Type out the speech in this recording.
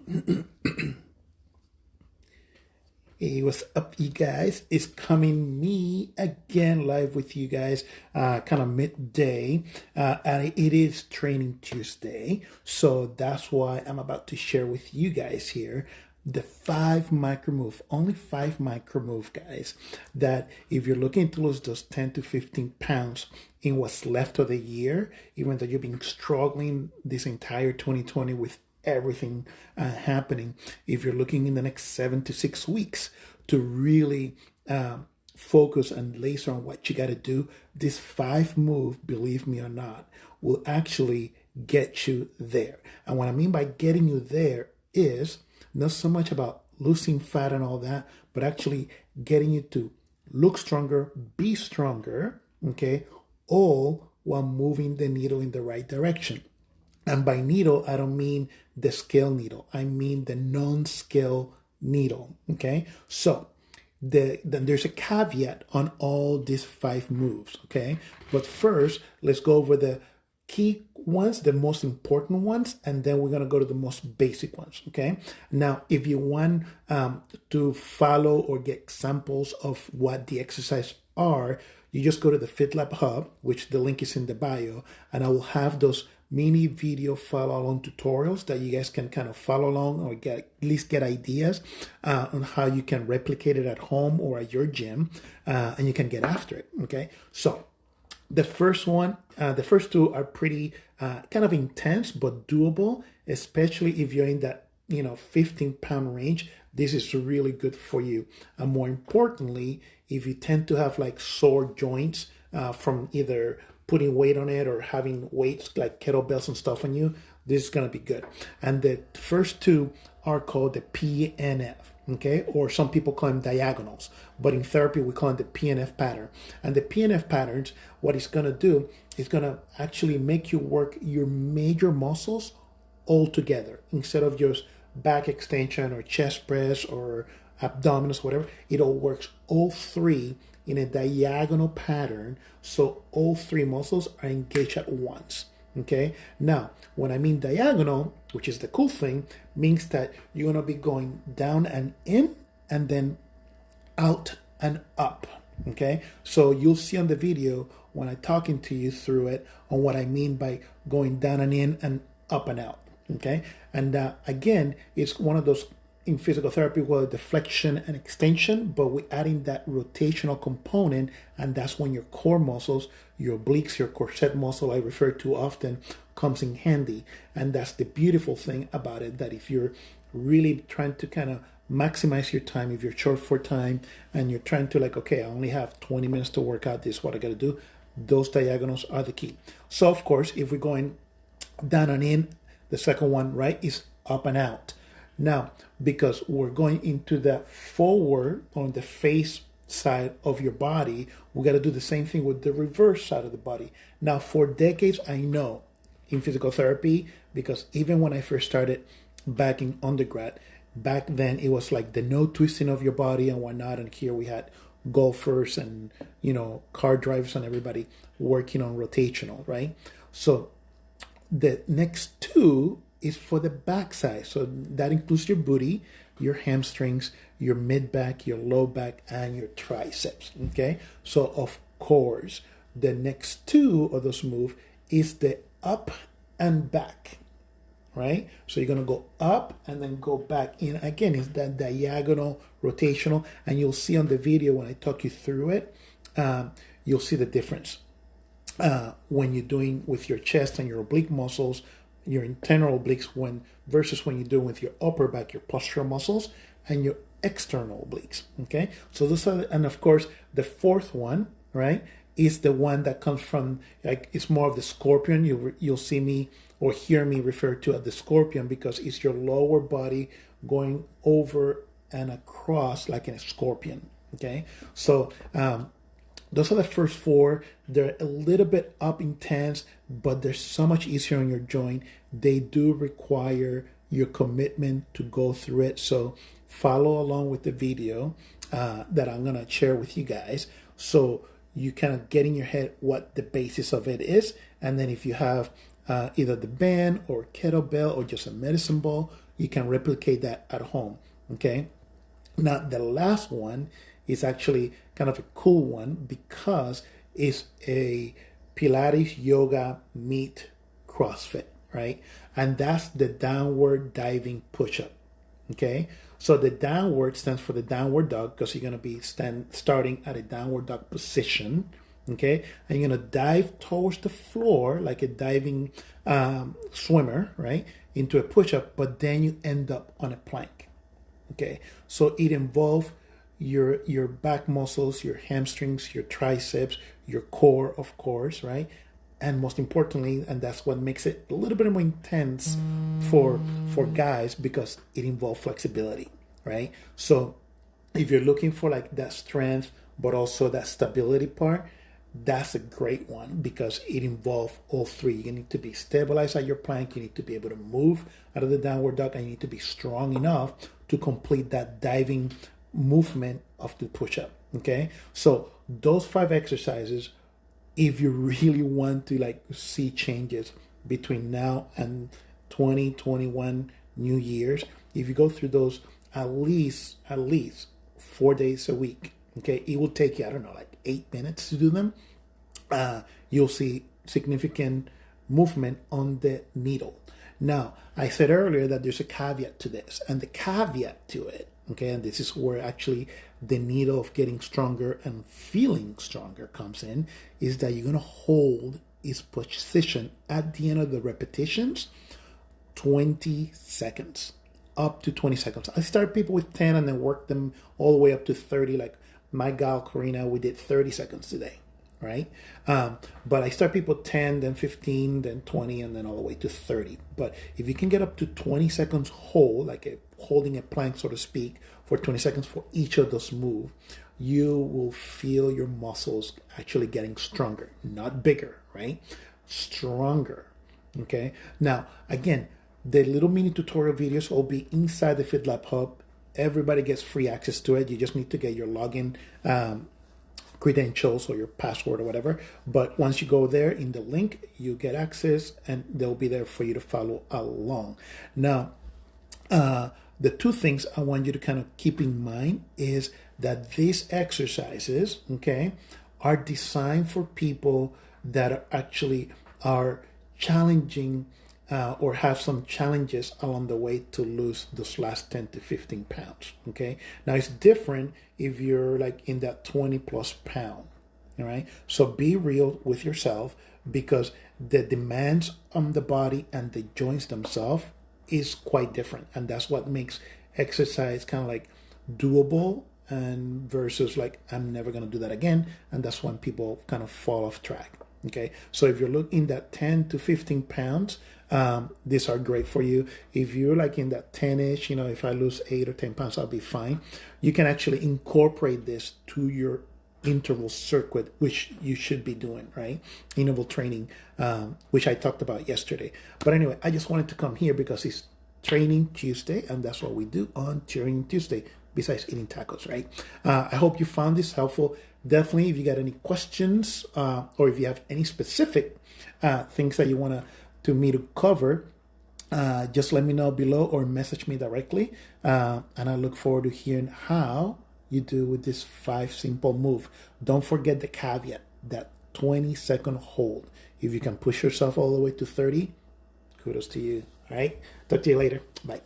Hey, what's up, you guys? It's coming me again live with you guys, kind of midday, and it is Training Tuesday. So that's why I'm about to share with you guys here the five micro move, only five micro move, guys, that if you're looking to lose those 10 to 15 pounds in what's left of the year, even though you've been struggling this entire 2020 with everything happening, if you're looking in the next 7 to 6 weeks to really focus and laser on what you got to do, this five move, believe me or not, will actually get you there. And what I mean by getting you there is not so much about losing fat and all that, but actually getting you to look stronger, be stronger, okay, all while moving the needle in the right direction. And by needle, I don't mean the scale needle. I mean the non-scale needle. Okay. So then there's a caveat on all these five moves. Okay. But first, let's go over the key ones, the most important ones, and then we're going to go to the most basic ones. Okay. Now, if you want to follow or get examples of what the exercise are, you just go to the FitLab Hub, which the link is in the bio, and I will have those mini video follow along tutorials that you guys can kind of follow along or get at least get ideas on how you can replicate it at home or at your gym, and you can get after it. Okay, so the first one, the first two are pretty kind of intense but doable, especially if you're in that 15-pound range. This is really good for you. And more importantly, if you tend to have like sore joints from either putting weight on it or having weights like kettlebells and stuff on you, this is going to be good. And the first two are called the PNF, okay? Or some people call them diagonals, but in therapy we call it the PNF pattern. And the PNF patterns, what it's going to do is going to actually make you work your major muscles all together instead of just back extension or chest press or abdominals, whatever. It all works all three in a diagonal pattern, so all three muscles are engaged at once. Okay, now when I mean diagonal, which is the cool thing, means that you're going to be going down and in and then out and up. Okay, so you'll see on the video when I'm talking to you through it on what I mean by going down and in and up and out. Okay, and again, it's one of those in physical therapy called deflection and extension, but we're adding that rotational component, and that's when your core muscles, your obliques, your corset muscle I refer to often, comes in handy. And that's the beautiful thing about it, that if you're really trying to kind of maximize your time, if you're short for time and you're trying to like, okay, I only have 20 minutes to work out, this is what I got to do, those diagonals are the key. So of course, if we're going down and in, the second one, right, is up and out. Now, because we're going into the forward on the face side of your body, we got to do the same thing with the reverse side of the body. Now, for decades, I know in physical therapy, because even when I first started back in undergrad, back then it was like the no twisting of your body and whatnot. And here we had golfers and, car drivers and everybody working on rotational, right? So the next two is for the backside. So that includes your booty, your hamstrings, your mid back, your low back, and your triceps. Okay. So of course, the next two of those moves is the up and back. Right? So you're going to go up and then go back in. Again, it's that diagonal rotational. And you'll see on the video when I talk you through it, you'll see the difference. When you're doing with your chest and your oblique muscles, your internal obliques, versus when you're doing with your upper back, your postural muscles, and your external obliques. Okay, so those are, and of course, the fourth one, right, is the one that comes from, like, it's more of the scorpion. You'll see me or hear me refer to as the scorpion because it's your lower body going over and across like in a scorpion. Okay, so those are the first four. They're a little bit up intense, but they're so much easier on your joint. They do require your commitment to go through it. So follow along with the video that I'm going to share with you guys. So you kind of get in your head what the basis of it is. And then if you have either the band or kettlebell or just a medicine ball, you can replicate that at home. Okay. Now, the last one is actually kind of a cool one because it's a Pilates yoga meet CrossFit, right? And that's the downward diving push up. Okay, so the downward stands for the downward dog because you're going to be starting at a downward dog position. Okay, and you're going to dive towards the floor like a diving swimmer, right, into a push up, but then you end up on a plank. Okay, so it involves your back muscles, your hamstrings, your triceps, your core, of course, right? And most importantly, and that's what makes it a little bit more intense for guys because it involves flexibility, right? So if you're looking for like that strength but also that stability part, that's a great one because it involves all three. You need to be stabilized at your plank, you need to be able to move out of the downward dog, and you need to be strong enough to complete that diving movement of the push-up. Okay, so those 5 exercises, if you really want to like see changes between now and 2021 New Year's, if you go through those at least 4 days a week, okay, it will take you, I don't know, like 8 minutes to do them. You'll see significant movement on the needle. Now, I said earlier that there's a caveat to this, and the caveat to it, okay, and this is where actually the needle of getting stronger and feeling stronger comes in, is that you're going to hold its position at the end of the repetitions 20 seconds, up to 20 seconds. I start people with 10 and then work them all the way up to 30. Like my gal Karina, we did 30 seconds today, right? But I start people 10, then 15, then 20, and then all the way to 30. But if you can get up to 20 seconds hold, like holding a plank, so to speak, for 20 seconds for each of those moves, you will feel your muscles actually getting stronger, not bigger, right? Stronger. Okay. Now, again, the little mini tutorial videos will be inside the FitLab Hub. Everybody gets free access to it. You just need to get your login credentials or your password or whatever. But once you go there in the link, you get access and they'll be there for you to follow along. Now, the 2 things I want you to kind of keep in mind is that these exercises, okay, are designed for people that actually are challenging or have some challenges along the way to lose those last 10 to 15 pounds. Okay. Now it's different if you're like in that 20 plus pound. All right. So be real with yourself because the demands on the body and the joints themselves is quite different. And that's what makes exercise kind of like doable and versus like, I'm never going to do that again. And that's when people kind of fall off track. Okay. So if you're looking at 10 to 15 pounds, these are great for you. If you're like in that 10-ish, if I lose 8 or 10 pounds, I'll be fine. You can actually incorporate this to your interval circuit, which you should be doing, right? Interval training, which I talked about yesterday. But anyway, I just wanted to come here because it's Training Tuesday, and that's what we do on Training Tuesday, besides eating tacos, right? I hope you found this helpful. Definitely, if you got any questions or if you have any specific things that you want me to cover, just let me know below or message me directly. And I look forward to hearing how you do with this 5 simple move. Don't forget the caveat, that 20-second hold. If you can push yourself all the way to 30, kudos to you. All right. Talk to you later. Bye.